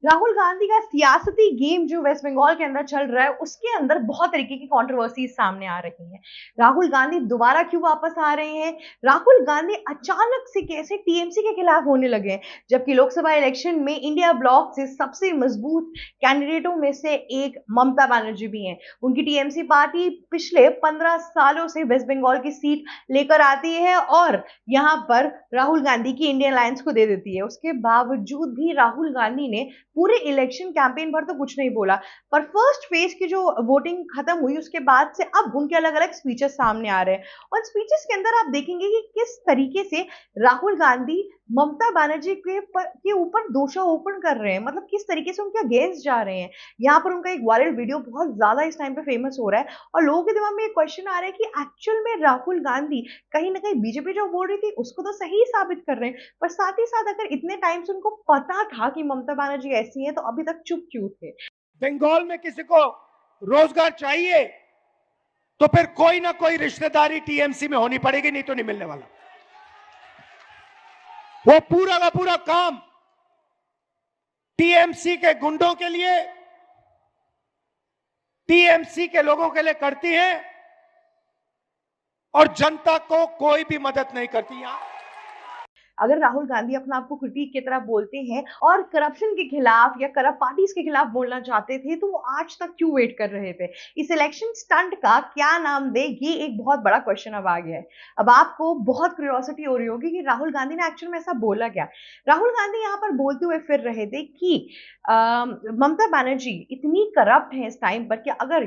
राहुल गांधी का सियासती गेम जो वेस्ट बंगाल के अंदर चल रहा है उसके अंदर बहुत तरीके की कंट्रोवर्सीज सामने आ रही हैं। राहुल गांधी दोबारा क्यों वापस आ रहे हैं? राहुल गांधी अचानक से कैसे टीएमसी के खिलाफ होने लगे हैं, जबकि लोकसभा इलेक्शन में इंडिया ब्लॉक से सबसे मजबूत कैंडिडेटों में से एक ममता बनर्जी भी हैं। उनकी टीएमसी पार्टी पिछले 15 सालों से वेस्ट बंगाल की सीट लेकर आती है और यहाँ पर राहुल गांधी की इंडियन अलायंस को दे देती है। उसके बावजूद भी राहुल गांधी ने पूरे इलेक्शन कैंपेन पर तो कुछ नहीं बोला, पर फर्स्ट फेज की जो वोटिंग खत्म हुई उसके बाद से अब उनके अलग अलग स्पीचेस सामने आ रहे हैं और स्पीचेस के अंदर आप देखेंगे कि किस तरीके से राहुल गांधी ममता बनर्जी के ऊपर दोषारोपण कर रहे हैं, मतलब किस तरीके से उनके अगेंस्ट जा रहे हैं। यहाँ पर उनका एक वायरल वीडियो बहुत ज्यादा इस टाइम पे फेमस हो रहा है और लोगों के दिमाग में एक क्वेश्चन आ रहा है कि एक्चुअल में राहुल गांधी कहीं ना कहीं बीजेपी जो बोल रही थी उसको तो सही साबित कर रहे हैं, पर साथ ही साथ अगर इतने टाइम से उनको पता था कि ममता बनर्जी ऐसी है तो अभी तक चुप क्यों थे? बंगाल में किसी को रोजगार चाहिए तो फिर कोई ना कोई रिश्तेदारी टीएमसी में होनी पड़ेगी, नहीं तो नहीं मिलने वाला। वो पूरा का पूरा काम टीएमसी के गुंडों के लिए, टीएमसी के लोगों के लिए करती है और जनता को कोई भी मदद नहीं करती। यहां अगर राहुल गांधी अपना आपको क्रिटिक की तरह बोलते हैं और करप्शन के खिलाफ या करप्ट पार्टीज के खिलाफ बोलना चाहते थे तो वो आज तक क्यों वेट कर रहे थे? इस इलेक्शन स्टंट का क्या नाम दे, ये एक बहुत बड़ा क्वेश्चन अब आ गया है। अब आपको बहुत क्यूरियोसिटी हो रही होगी कि राहुल गांधी ने एक्चुअल में ऐसा बोला क्या। राहुल गांधी यहाँ पर बोलते हुए फिर रहे थे कि ममता बनर्जी इतनी करप्ट है इस टाइम पर कि अगर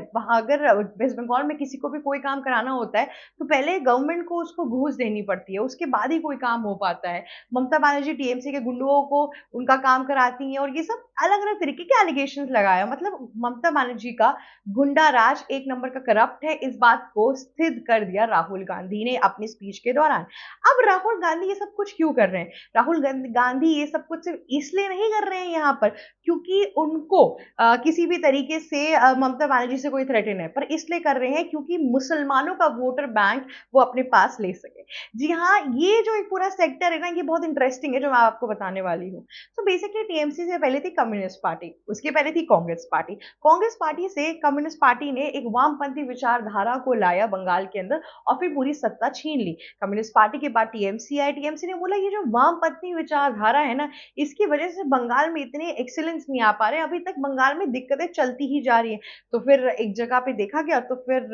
वेस्ट बंगाल में किसी को भी कोई काम कराना होता है तो पहले गवर्नमेंट को उसको घूस देनी पड़ती है, उसके बाद ही कोई काम हो पाता है। ममता बनर्जी टीएमसी के गुंडों को उनका काम कराती हैं और ये सब अलग अलग तरीके के एलिगेशंस लगाया। मतलब ममता बनर्जी का गुंडा राज एक नंबर का करप्ट है, इस बात को सिद्ध कर दिया राहुल गांधी ने अपनी स्पीच के दौरान। अब राहुल गांधी ये सब कुछ क्यों कर रहे हैं? राहुल गांधी ये सब कुछ सिर्फ इसलिए नहीं कर रहे हैं यहाँ पर क्योंकि उनको किसी भी तरीके से ममता बनर्जी से कोई थ्रेटन है, पर इसलिए कर रहे हैं क्योंकि मुसलमानों का वोटर बैंक वो अपने पास ले सके। जी हाँ, ये जो एक पूरा सेक्टर है ना, ये बहुत इंटरेस्टिंग है जो मैं आपको बताने वाली हूँ। तो बेसिकली टीएमसी से पहले थी कम्युनिस्ट पार्टी, उसके पहले थी कांग्रेस पार्टी। कांग्रेस पार्टी से कम्युनिस्ट पार्टी ने एक वामपंथी विचारधारा को लाया बंगाल के अंदर और फिर पूरी सत्ता छीन ली। कम्युनिस्ट पार्टी के बाद टीएमसी आई, टीएमसी ने बोला ये जो वामपंथी विचारधारा है ना, इसकी वजह से बंगाल में इतने एक्सीलेंस नहीं आ पा रहे, अभी तक बंगाल में दिक्कतें चलती ही जा रही है। तो फिर एक जगह पे देखा गया तो फिर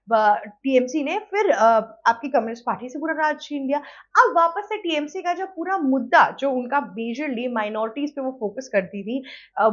टीएमसी ने फिर आपकी कम्युनिस्ट पार्टी से पूरा राज छीन लिया। अब वापस से टीएमसी का जो पूरा मुद्दा जो उनका मेजरली माइनॉरिटीज पे वो फोकस करती थी,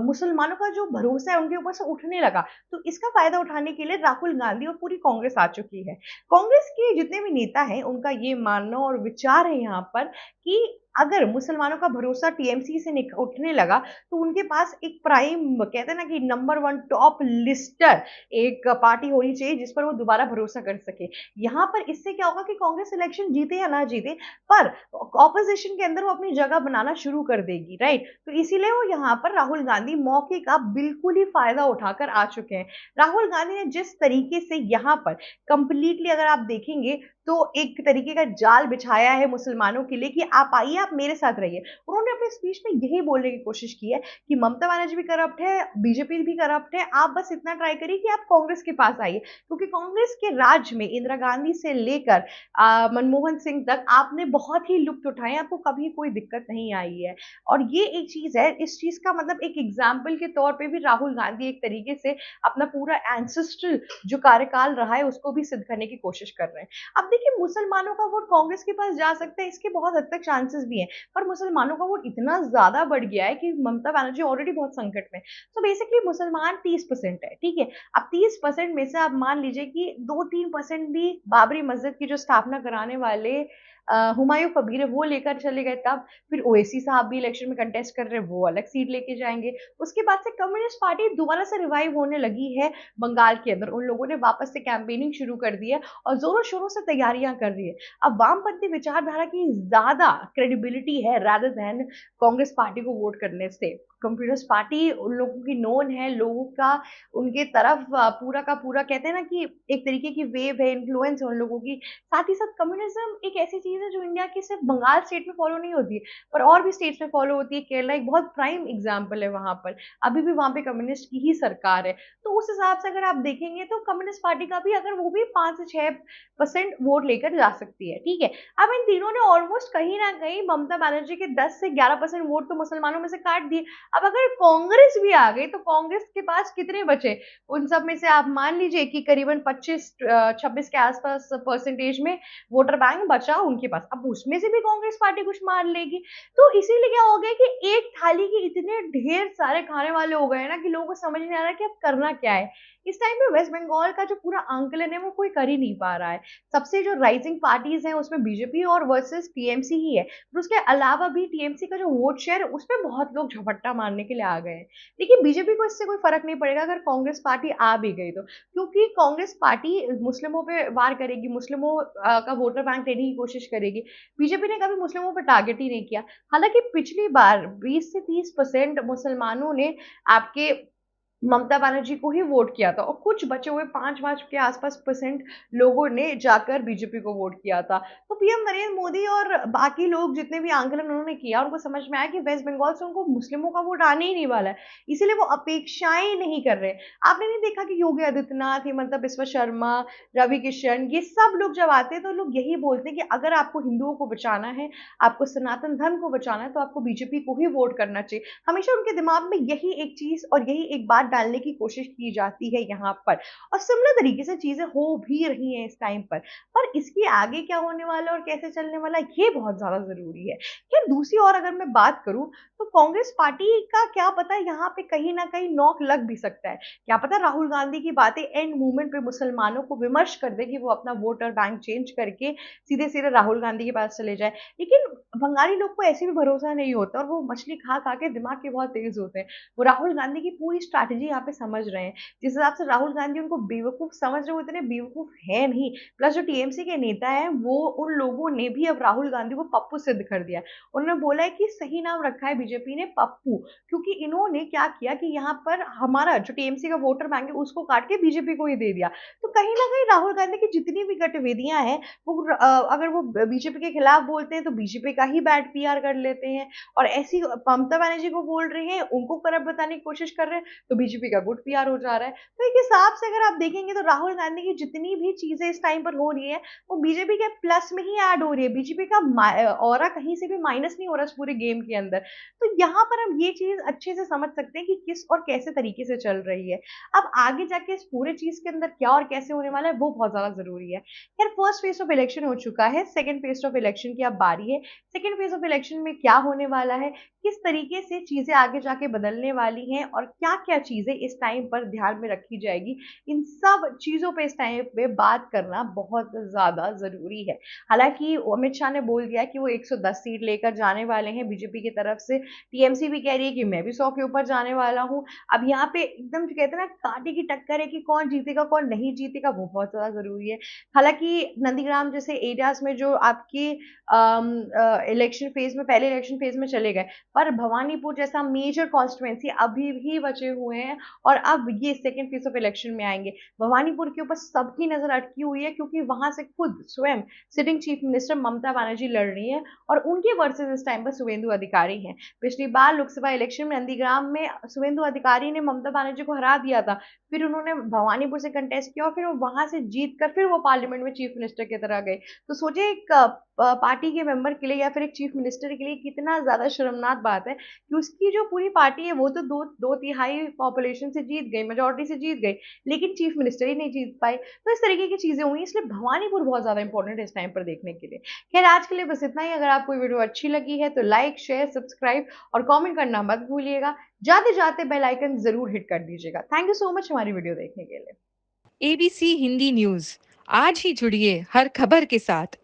मुसलमानों का जो भरोसा है उनके ऊपर से उठने लगा, तो इसका फायदा उठाने के लिए राहुल गांधी और पूरी कांग्रेस आ चुकी है। कांग्रेस के जितने भी नेता हैं उनका ये मानना और विचार है यहाँ पर कि अगर मुसलमानों का भरोसा टीएमसी से उठने लगा तो उनके पास एक प्राइम, कहते हैं ना कि नंबर वन टॉप लिस्टर एक पार्टी होनी चाहिए जिस पर वो दोबारा भरोसा कर सके। यहाँ पर इससे क्या होगा कि कांग्रेस इलेक्शन जीते या ना जीते, पर ऑपोजिशन के अंदर वो अपनी जगह बनाना शुरू कर देगी, राइट। तो इसीलिए वो यहाँ पर राहुल गांधी मौके का बिल्कुल ही फायदा उठाकर आ चुके हैं। राहुल गांधी ने जिस तरीके से यहाँ पर कंप्लीटली अगर आप देखेंगे तो एक तरीके का जाल बिछाया है मुसलमानों के लिए कि आप आइए, आप मेरे साथ रहिए। उन्होंने अपने स्पीच में यही बोलने की कोशिश की है कि ममता बनर्जी भी करप्ट है, बीजेपी भी करप्ट है, आप बस इतना ट्राई करिए कि आप कांग्रेस के पास आइए, क्योंकि कांग्रेस के राज में इंदिरा गांधी से लेकर मनमोहन सिंह तक आपने बहुत ही लुत्फ उठाए, आपको कभी कोई दिक्कत नहीं आई है। और ये एक चीज है, इस चीज का मतलब एक एग्जाम्पल के तौर पर भी राहुल गांधी एक तरीके से अपना पूरा एंसेस्ट्रल जो कार्यकाल रहा है उसको भी सिद्ध करने की कोशिश कर रहे हैं। अब देखिए, मुसलमानों का वोट कांग्रेस के पास जा सकता है, इसके बहुत हद तक चांसेस भी हैं, पर मुसलमानों का वोट इतना ज्यादा बढ़ गया है कि ममता बनर्जी ऑलरेडी बहुत संकट में। तो बेसिकली मुसलमान 30% है, ठीक है। अब 30% में से आप मान लीजिए कि 2-3% भी बाबरी मस्जिद की जो स्थापना कराने वाले हुमायूं कबीर है वो लेकर चले गए, तब फिर ओवैसी साहब भी इलेक्शन में कंटेस्ट कर रहे हैं, वो अलग सीट लेके जाएंगे। उसके बाद से कम्युनिस्ट पार्टी दोबारा से रिवाइव होने लगी है बंगाल के अंदर, उन लोगों ने वापस से कैंपेनिंग शुरू कर दी है और जोरों शोरों से तैयारियां कर रही है। अब वामपंथी विचारधारा की ज्यादा क्रेडिबिलिटी है रादर देन कांग्रेस पार्टी को वोट करने से। कम्युनिस्ट पार्टी उन लोगों की नोन है, लोगों का उनके तरफ पूरा का पूरा, कहते हैं ना कि एक तरीके की वेव है, इन्फ्लुएंस है उन लोगों की। साथ ही साथ कम्युनिज्म एक ऐसी चीज चीज़ है जो इंडिया की सिर्फ बंगाल स्टेट में फॉलो नहीं होती है, पर और भी स्टेट्स में फॉलो होती है। केरला एक बहुत प्राइम एग्जाम्पल है वहाँ पर। अभी भी वहाँ पे कम्युनिस्ट की ही सरकार है। तो उस हिसाब से अगर आप देखेंगे तो कम्युनिस्ट पार्टी का भी अगर वो भी 5 से 6% वोट लेकर जा सकती है, ठीक है। अब इन तीनों ने ऑलमोस्ट कहीं ना कहीं ममता बनर्जी के 10 से 11% वोट तो मुसलमानों में से काट दिए। अब अगर कांग्रेस भी आ गई तो कांग्रेस के पास कितने बचे? उन सब में से आप मान लीजिए कि करीबन 25-26 के आसपास परसेंटेज में वोटर बैंक बचा उनके पास। अब उसमें से भी कांग्रेस पार्टी कुछ मार लेगी। तो इसीलिए क्या हो गया कि एक थाली के इतने ढेर सारे खाने वाले हो गए ना कि लोगों को समझ नहीं आ रहा कि अब करना क्या है। इस टाइम पे वेस्ट बंगाल का जो पूरा आंकलन है वो कोई कर ही नहीं पा रहा है। सबसे जो राइजिंग पार्टीज हैं उसमें बीजेपी और वर्सेस टीएमसी ही है। और उसके अलावा भी टीएमसी का जो वोट शेयर है उसमें बहुत लोग झपट्टा मारने के लिए आ गए हैं। लेकिन बीजेपी को इससे कोई फर्क नहीं पड़ेगा अगर कांग्रेस पार्टी आ भी गई तो, क्योंकि कांग्रेस पार्टी मुस्लिमों पे वार करेगी, मुस्लिमों का वोटर बैंक लेने की कोशिश करेगी। बीजेपी ने कभी मुस्लिमों पर टारगेट ही नहीं किया। हालांकि पिछली बार 20 से 30% मुसलमानों ने आपके ममता बनर्जी को ही वोट किया था और कुछ बचे हुए 5 के आसपास परसेंट लोगों ने जाकर बीजेपी को वोट किया था। तो पीएम नरेंद्र मोदी और बाकी लोग जितने भी आंकलन उन्होंने किया उनको समझ में आया कि वेस्ट बंगाल से उनको मुस्लिमों का वोट आने ही नहीं वाला है, इसीलिए वो अपेक्षाएं नहीं कर रहे। आपने नहीं देखा कि योगी आदित्यनाथ, हिमंत बिस्वा शर्मा, रवि किशन, ये सब लोग जब आते हैं तो लोग यही बोलते हैं कि अगर आपको हिंदुओं को बचाना है, आपको सनातन धर्म को बचाना है तो आपको बीजेपी को ही वोट करना चाहिए। हमेशा उनके दिमाग में यही एक चीज और यही एक बात डालने की कोशिश की जाती है यहाँ पर। और सिमिलर तरीके से चीजें हो भी रही हैं इस टाइम पर इसके आगे क्या होने वाला और कैसे चलने वाला ये बहुत ज्यादा जरूरी है। खैर दूसरी ओर अगर मैं बात करूं तो कांग्रेस पार्टी का क्या पता यहाँ पे कहीं ना कहीं नॉक लग भी सकता है। क्या पता राहुल गांधी की बातें एंड मूवमेंट पे मुसलमानों को विमर्श कर दे कि वो अपना वोटर बैंक चेंज करके सीधे सीधे राहुल गांधी के पास चले जाए। लेकिन बंगाली लोग को ऐसे भी भरोसा नहीं होता और वो मछली खा खा के दिमाग के बहुत तेज होते हैं। वो राहुल गांधी की पूरी स्ट्रैटेजी यहाँ पे समझ रहे हैं। जिस हिसाब से राहुल गांधी उनको बेवकूफ समझ रहे हो इतने बेवकूफ है नहीं। प्लस जो टीएमसी के नेता है वो उन लोगों ने भी अब राहुल गांधी को पप्पू सिद्ध कर दिया है। उन्होंने बोला है कि सही नाम रखा है बीजेपी ने पप्पू, क्योंकि इन्होंने क्या किया कि यहाँ पर हमारा जो टीएमसी का वोटर बैंक है उसको काट के बीजेपी को ही दे दिया। तो कहीं ना कहीं राहुल गांधी की जितनी भी गतिविधियां हैं वो अगर वो बीजेपी के खिलाफ बोलते हैं तो बीजेपी का ही बैड पीआर कर लेते हैं, और ऐसी ममता बनर्जी को बोल रहे हैं उनको करप्ट बताने की कोशिश कर रहे हैं तो बीजेपी का गुड पीआर हो जा रहा है। तो एक हिसाब से अगर आप देखेंगे तो राहुल गांधी की जितनी भी चीजें इस टाइम पर हो रही है वो बीजेपी के प्लस में ही ऐड हो रही है। बीजेपी का ऑरा कहीं से भी माइनस नहीं हो रहा इस पूरे गेम के अंदर। तो यहाँ पर हम ये चीज अच्छे से समझ सकते हैं कि किस और कैसे तरीके से चल रही है। अब आगे जाके इस पूरे चीज के अंदर क्या और कैसे होने वाला है वो बहुत ज्यादा जरूरी है। यार फर्स्ट फेज ऑफ इलेक्शन हो चुका है, सेकंड फेज ऑफ इलेक्शन की अब बारी है। सेकंड फेज ऑफ इलेक्शन में क्या होने वाला है, किस तरीके से चीजें आगे जाके बदलने वाली हैं और क्या क्या चीजें इस टाइम पर ध्यान में रखी जाएगी, इन सब चीजों पे इस टाइम पे बात करना बहुत ज्यादा जरूरी है। हालांकि अमित शाह ने बोल दिया कि वो 110 सीट लेकर जाने वाले हैं बीजेपी की तरफ से। टीएमसी भी कह रही है कि मैं भी 100 के ऊपर जाने वाला हूँ। अब यहाँ पे एकदम जो कहते हैं ना कांटे की टक्कर है कि कौन जीतेगा कौन नहीं जीतेगा, वो बहुत ज्यादा जरूरी है। हालांकि नंदीग्राम जैसे एरियाज में जो आपकी इलेक्शन फेज में पहले इलेक्शन फेज में चले गए, पर भवानीपुर जैसा मेजर कॉन्स्टिट्यूएंसी अभी भी बचे हुए हैं और अब ये सेकंड फेज ऑफ इलेक्शन में आएंगे। भवानीपुर के ऊपर सबकी नजर अटकी हुई है क्योंकि वहां से खुद स्वयं sitting chief minister Mamata Banerjee लड़ रही है और उनके वर्सेस इस टाइम पर शुवेंदु अधिकारी हैं। पिछली बार लोकसभा इलेक्शन में नंदीग्राम में शुवेंदु अधिकारी ने ममता बनर्जी को हरा दिया था, फिर उन्होंने भवानीपुर से कंटेस्ट किया और फिर वो वहां से जीत कर फिर वो पार्लियामेंट में चीफ मिनिस्टर की तरह गए। तो सोचिए एक पार्टी के मेंबर के लिए या फिर एक चीफ मिनिस्टर के लिए कितना ज्यादा शर्मनाक बात है कि उसकी जो पूरी पार्टी है वो तो दो तिहाई पॉपुलेशन से जीत गई, मेजोरिटी से जीत गई, लेकिन चीफ मिनिस्टर ही नहीं जीत पाई। तो इस तरीके की चीजें हुई, इसलिए भवानीपुर बहुत ज्यादा इंपॉर्टेंट है इस टाइम पर देखने के लिए। खैर आज के लिए बस इतना ही। अगर आपको ये वीडियो अच्छी लगी है तो लाइक शेयर सब्सक्राइब और कॉमेंट करना मत भूलिएगा। जाते जाते बेल आइकन जरूर हिट कर दीजिएगा। थैंक यू सो मच हमारी वीडियो देखने के लिए। एबीसी हिंदी न्यूज, आज ही जुड़िए हर खबर के साथ।